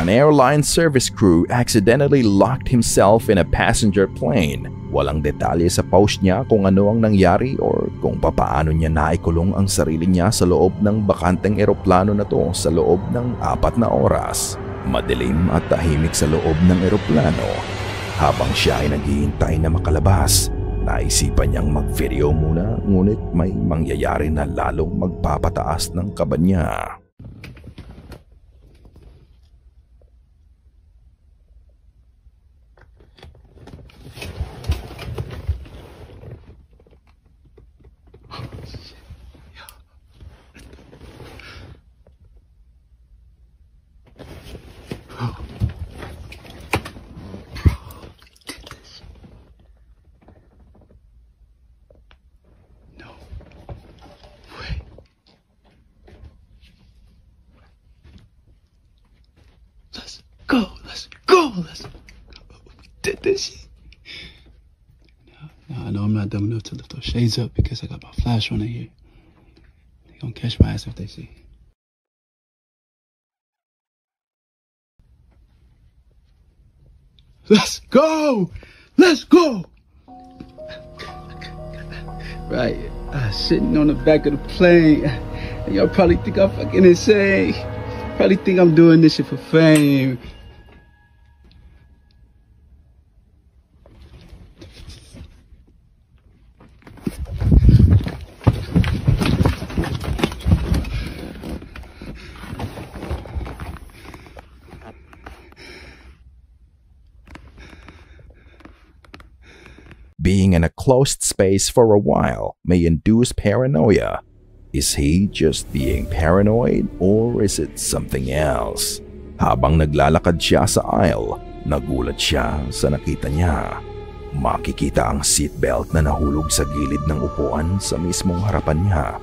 An airline service crew accidentally locked himself in a passenger plane. Walang detalye sa post niya kung ano ang nangyari or kung papaano niya naikulong ang sarili niya sa loob ng bakanteng eroplano na to sa loob ng 4 na oras. Madilim at tahimik sa loob ng eroplano. Habang siya ay naghihintay na makalabas, naisipan niyang mag-video muna ngunit may mangyayari na lalong magpapataas ng kaba niya. Let's go. We did this shit. Now, I know I'm not dumb enough to lift those shades up because I got my flash on in here. They gonna catch my ass if they see. Let's go! Let's go! Right, sitting on the back of the plane. Y'all probably think I'm fucking insane. Probably think I'm doing this shit for fame. Being in a closed space for a while may induce paranoia. Is he just being paranoid or is it something else? Habang naglalakad siya sa aisle, nagulat siya sa nakita niya. Makikita ang seatbelt na nahulog sa gilid ng upuan sa mismong harapan niya.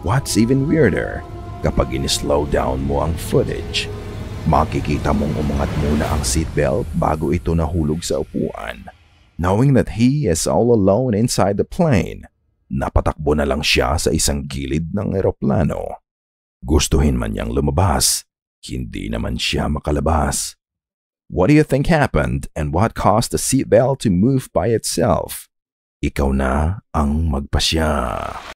What's even weirder, kapag in-slow down mo ang footage, makikita mong umangat muna ang seatbelt bago ito nahulog sa upuan. Knowing that he is all alone inside the plane, napatakbo na lang siya sa isang gilid ng eroplano. Gustuhin man niyang lumabas, hindi naman siya makalabas. What do you think happened and what caused the seatbelt to move by itself? Ikaw na ang magpasya.